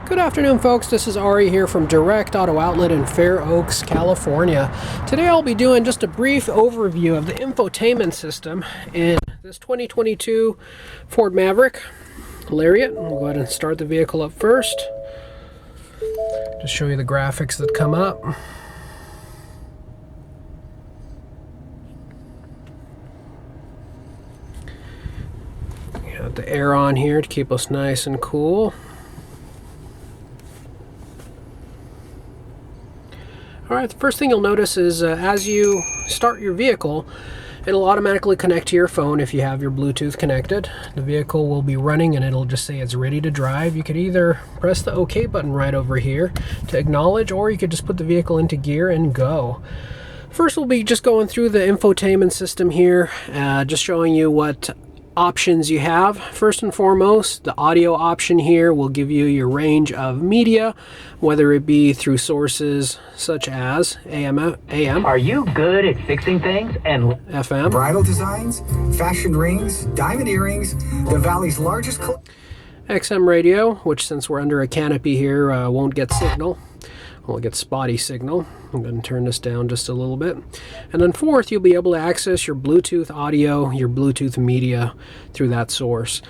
Good afternoon, folks. This is Ari here from Direct Auto Outlet in Fair Oaks, California. Today I'll be doing just a brief overview of the infotainment system in this 2022 Ford Maverick Lariat. We'll go ahead and start the vehicle up first. Just show you the graphics that come up. Got the air on here to keep us nice and cool. Alright, the first thing you'll notice is as you start your vehicle, it'll automatically connect to your phone if you have your Bluetooth connected. The vehicle will be running and it'll just say it's ready to drive. You could either press the OK button right over here to acknowledge, or you could just put the vehicle into gear and go. First, we'll be just going through the infotainment system here, just showing you what options you have. First and foremost, the audio option here will give you your range of media, whether it be through sources such as AM. Are you good at fixing things? And FM. Bridal designs, fashion rings, diamond earrings, the Valley's largest XM radio, which since we're under a canopy here won't get signal. We'll get spotty signal. I'm going to turn this down just a little bit. And then fourth, you'll be able to access your Bluetooth audio, your Bluetooth media through that source.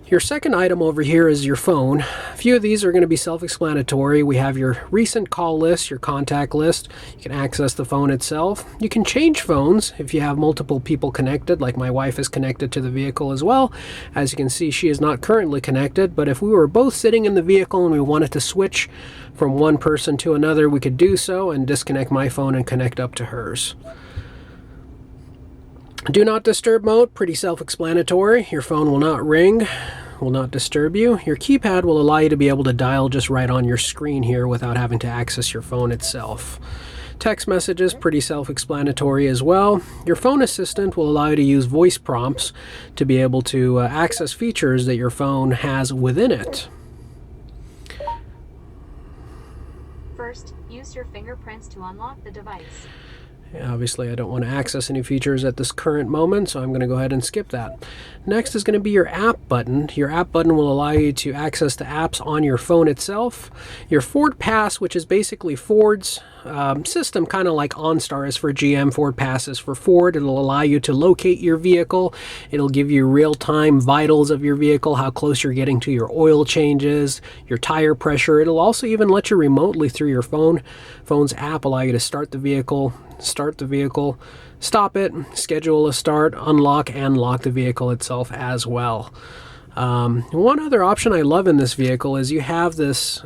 Your second item over here is your phone. A few of these are going to be self-explanatory. We have your recent call list, your contact list. You can access the phone itself. You can change phones if you have multiple people connected, like my wife is connected to the vehicle as well. As you can see, she is not currently connected, but if we were both sitting in the vehicle and we wanted to switch from one person to another, we could do so and disconnect my phone and connect up to hers. Do not disturb mode, pretty self-explanatory. Your phone will not ring, will not disturb you. Your keypad will allow you to be able to dial just right on your screen here without having to access your phone itself. Text messages, pretty self-explanatory as well. Your phone assistant will allow you to use voice prompts to be able to access features that your phone has within it. First, use your fingerprints to unlock the device. Obviously, I don't want to access any features at this current moment, so I'm going to go ahead and skip that. Next is going to be your app button. Your app button will allow you to access the apps on your phone itself. Your Ford Pass, which is basically Ford's system, kind of like OnStar is for GM, Ford Pass is for Ford. It'll allow you to locate your vehicle. It'll give you real-time vitals of your vehicle, how close you're getting to your oil changes, your tire pressure. It'll also even let you remotely through your phone's app allow you to start the vehicle, stop it, schedule a start, unlock and lock the vehicle itself as well. One other option I love in this vehicle is you have this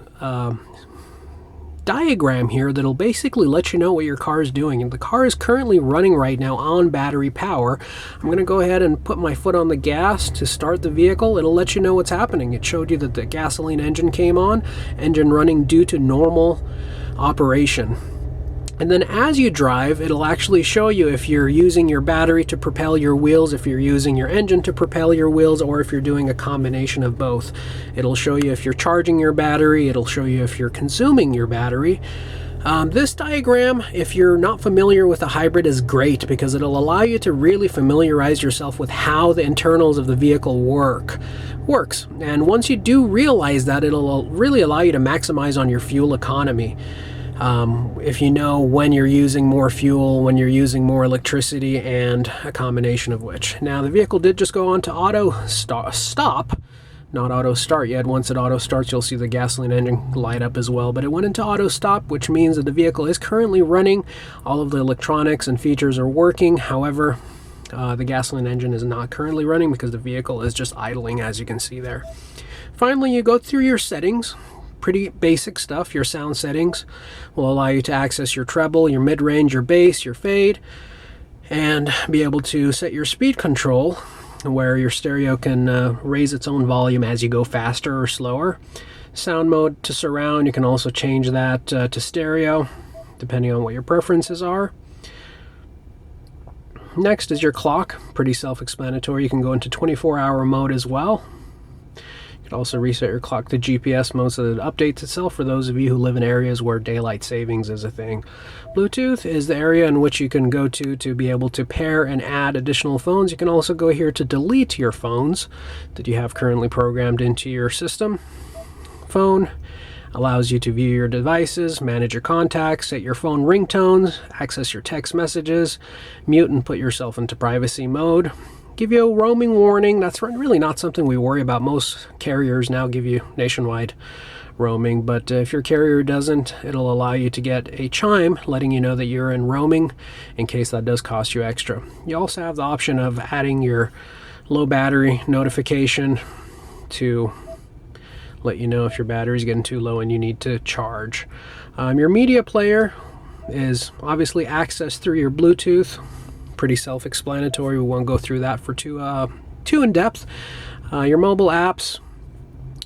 diagram here that'll basically let you know what your car is doing. And the car is currently running right now on battery power. I'm going to go ahead and put my foot on the gas to start the vehicle. It'll let you know what's happening. It showed you that the gasoline engine came on, engine running due to normal operation. And then as you drive, it'll actually show you if you're using your battery to propel your wheels, if you're using your engine to propel your wheels, or if you're doing a combination of both. It'll show you if you're charging your battery, it'll show you if you're consuming your battery. This diagram, if you're not familiar with a hybrid, is great because it'll allow you to really familiarize yourself with how the internals of the vehicle works. And once you do realize that, it'll really allow you to maximize on your fuel economy. If you know when you're using more fuel, when you're using more electricity, and a combination of which. Now, the vehicle did just go on to auto stop, not auto start yet. Once it auto starts, you'll see the gasoline engine light up as well, but it went into auto stop, which means that the vehicle is currently running. All of the electronics and features are working. However, the gasoline engine is not currently running because the vehicle is just idling, as you can see there. Finally, you go through your settings. Pretty basic stuff. Your sound settings will allow you to access your treble, your mid-range, your bass, your fade, and be able to set your speed control where your stereo can raise its own volume as you go faster or slower. Sound mode to surround, you can also change that to stereo depending on what your preferences are. Next is your clock. Pretty self-explanatory. You can go into 24-hour mode as well. You can also reset your clock to GPS mode so that it updates itself for those of you who live in areas where daylight savings is a thing. Bluetooth is the area in which you can go to be able to pair and add additional phones. You can also go here to delete your phones that you have currently programmed into your system. Phone Allows you to view your devices, manage your contacts, set your phone ringtones, access your text messages, mute and put yourself into privacy mode. Give you a roaming warning. That's really not something we worry about. Most carriers now give you nationwide roaming, but if your carrier doesn't, it'll allow you to get a chime letting you know that you're in roaming in case that does cost you extra. You also have the option of adding your low battery notification to let you know if your battery's getting too low and you need to charge. Your media player is obviously accessed through your Bluetooth. Pretty self-explanatory. We won't go through that for too in depth. Your mobile apps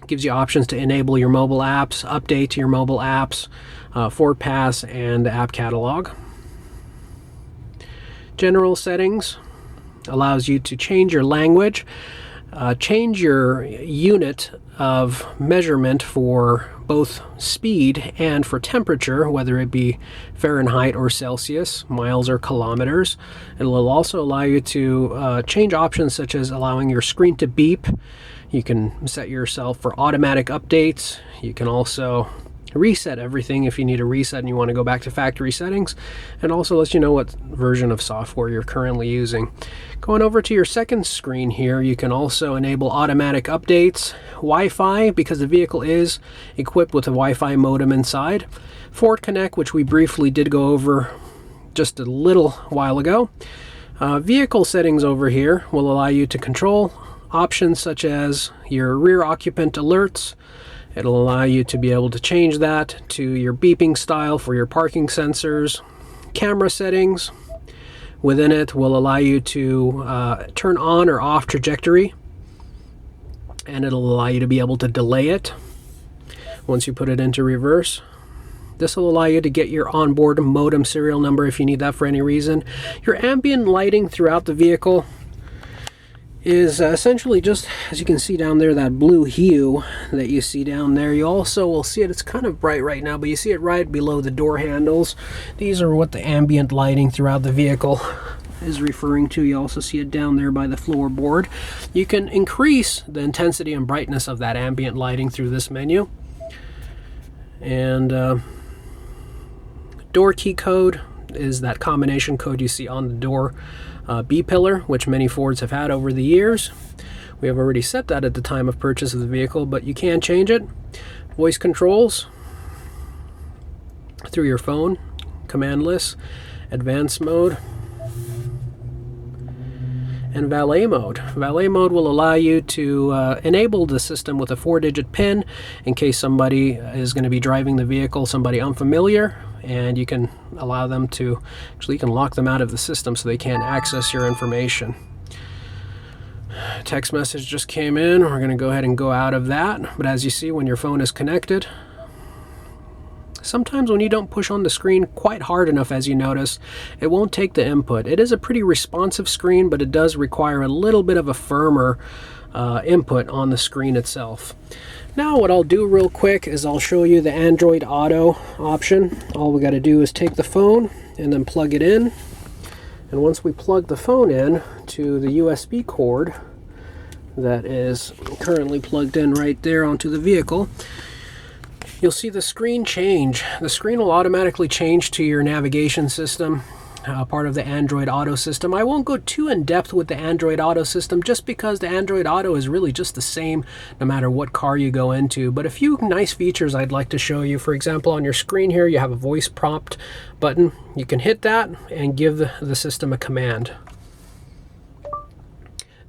gives you options to enable your mobile apps, update your mobile apps, FordPass and the app catalog. General settings allows you to change your language, change your unit of measurement for both speed and for temperature, whether it be Fahrenheit or Celsius, miles or kilometers. It will also allow you to change options such as allowing your screen to beep. You can set yourself for automatic updates. You can also reset everything if you need a reset and you want to go back to factory settings, and also lets you know what version of software you're currently using. Going over to your second screen here, you can also enable automatic updates, Wi-Fi, because the vehicle is equipped with a Wi-Fi modem inside, Ford Connect, which we briefly did go over just a little while ago. Vehicle settings over here will allow you to control options such as your rear occupant alerts. It'll allow you to be able to change that to your beeping style for your parking sensors. Camera settings within it will allow you to turn on or off trajectory, and it'll allow you to be able to delay it once you put it into reverse. This will allow you to get your onboard modem serial number if you need that for any reason. Your ambient lighting throughout the vehicle is essentially just, as you can see down there, that blue hue that you see down there. You also will see it, it's kind of bright right now, but you see it right below the door handles. These are what the ambient lighting throughout the vehicle is referring to. You also see it down there by the floorboard. You can increase the intensity and brightness of that ambient lighting through this menu. And door key code is that combination code you see on the door B-pillar, which many Fords have had over the years. We have already set that at the time of purchase of the vehicle, but you can change it. Voice controls through your phone, commandless, advanced mode, and Valet Mode. Valet Mode will allow you to enable the system with a 4-digit PIN in case somebody is going to be driving the vehicle, somebody unfamiliar, and you can allow them to, actually you can lock them out of the system so they can't access your information. Text message just came in. We're going to go ahead and go out of that, but as you see, when your phone is connected, sometimes when you don't push on the screen quite hard enough, as you notice, it won't take the input. It is a pretty responsive screen, but it does require a little bit of a firmer input on the screen itself. Now what I'll do real quick is I'll show you the Android Auto option. All we got to do is take the phone and then plug it in. And once we plug the phone in to the USB cord that is currently plugged in right there onto the vehicle, you'll see the screen change. The screen will automatically change to your navigation system, part of the Android Auto system. I won't go too in depth with the Android Auto system just because the Android Auto is really just the same no matter what car you go into. But a few nice features I'd like to show you. For example, on your screen here you have a voice prompt button. You can hit that and give the system a command.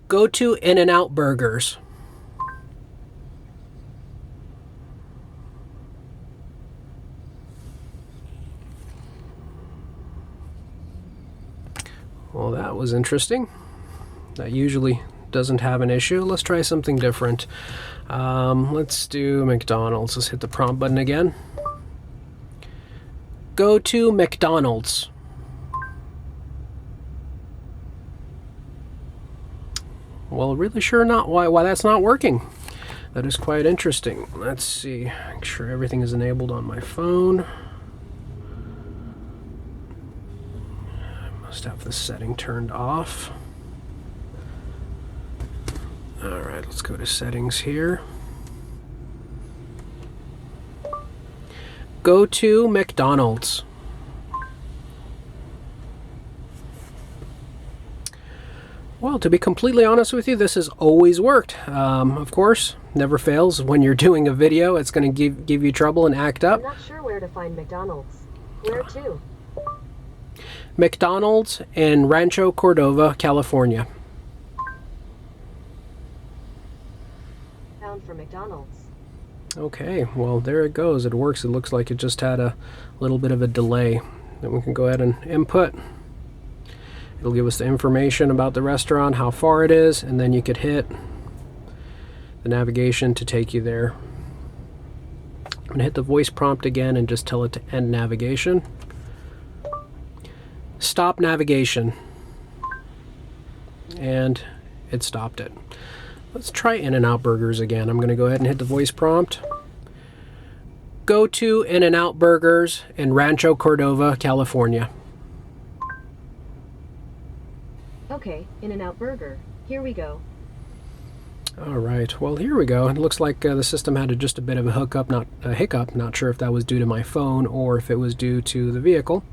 Go to In-N-Out Burgers. Well, that was interesting. That usually doesn't have an issue. Let's try something different. Let's do McDonald's. Let's hit the prompt button again. Go to McDonald's. Well, really sure not why that's not working. That is quite interesting. Let's see. Make sure everything is enabled on my phone. Must have the setting turned off. Alright, let's go to settings here. go to McDonald's. Well, to be completely honest with you, this has always worked. Of course, never fails when you're doing a video. It's going to give you trouble and act up. I'm not sure where to find McDonald's. Where to? McDonald's in Rancho Cordova, California. Found for McDonald's. Okay, well, there it goes. It works. It looks like it just had a little bit of a delay. Then we can go ahead and input. It'll give us the information about the restaurant, how far it is, and then you could hit the navigation to take you there. I'm going to hit the voice prompt again and just tell it to end navigation. Stop navigation. And it stopped it. Let's try In-N-Out Burgers again. I'm going to go ahead and hit the voice prompt. Go to In-N-Out Burgers in Rancho Cordova, California. Okay, In-N-Out Burger. Here we go. All right, well, here we go. It looks like the system had just a bit of a hiccup. Not sure if that was due to my phone or if it was due to the vehicle.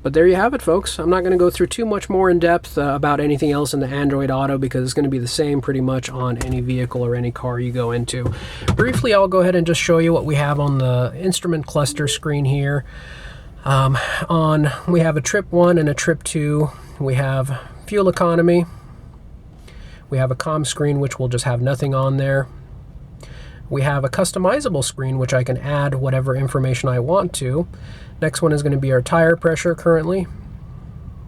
But there you have it, folks. I'm not going to go through too much more in depth about anything else in the Android Auto because it's going to be the same pretty much on any vehicle or any car you go into. Briefly, I'll go ahead and just show you what we have on the instrument cluster screen here. We have a trip 1 and a trip 2. We have fuel economy. We have a comm screen, which will just have nothing on there. We have a customizable screen, which I can add whatever information I want to. Next one is going to be our tire pressure currently.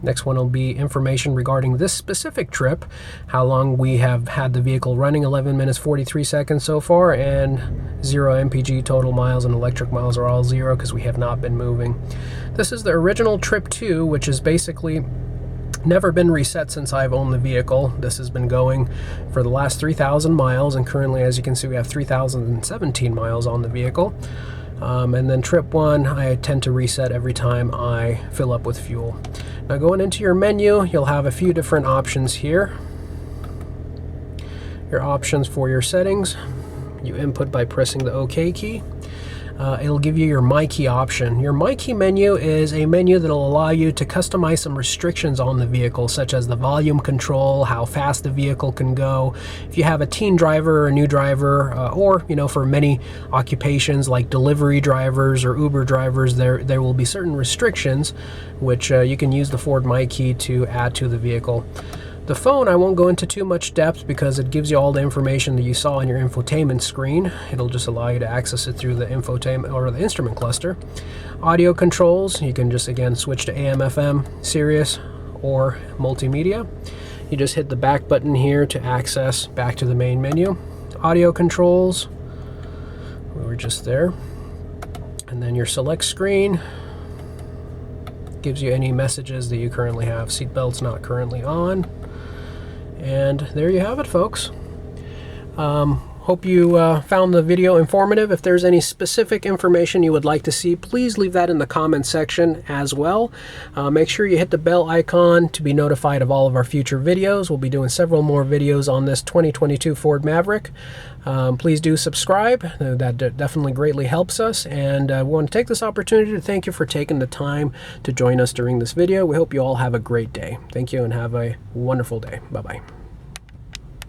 Next one will be information regarding this specific trip, how long we have had the vehicle running, 11 minutes 43 seconds so far, and 0 MPG. Total miles and electric miles are all 0 because we have not been moving. This is the original trip 2, which is basically never been reset since I've owned the vehicle. This has been going for the last 3,000 miles, and currently, as you can see, we have 3,017 miles on the vehicle. And then trip 1, I tend to reset every time I fill up with fuel. Now, going into your menu, you'll have a few different options here. Your options for your settings, you input by pressing the OK key. It'll give you your My Key option. Your My Key menu is a menu that will allow you to customize some restrictions on the vehicle, such as the volume control, how fast the vehicle can go. If you have a teen driver or a new driver, or for many occupations like delivery drivers or Uber drivers, there will be certain restrictions which you can use the Ford My Key to add to the vehicle. The phone, I won't go into too much depth because it gives you all the information that you saw on your infotainment screen. It'll just allow you to access it through the infotainment or the instrument cluster. Audio controls, you can just again switch to AM, FM, Sirius, or multimedia. You just hit the back button here to access back to the main menu. Audio controls, we were just there. And then your select screen gives you any messages that you currently have. Seatbelt's not currently on. And there you have it, folks. Hope you found the video informative. If there's any specific information you would like to see, please leave that in the comment section as well. Make sure you hit the bell icon to be notified of all of our future videos. We'll be doing several more videos on this 2022 Ford Maverick. Please do subscribe. That definitely greatly helps us. And we want to take this opportunity to thank you for taking the time to join us during this video. We hope you all have a great day. Thank you and have a wonderful day. Bye-bye.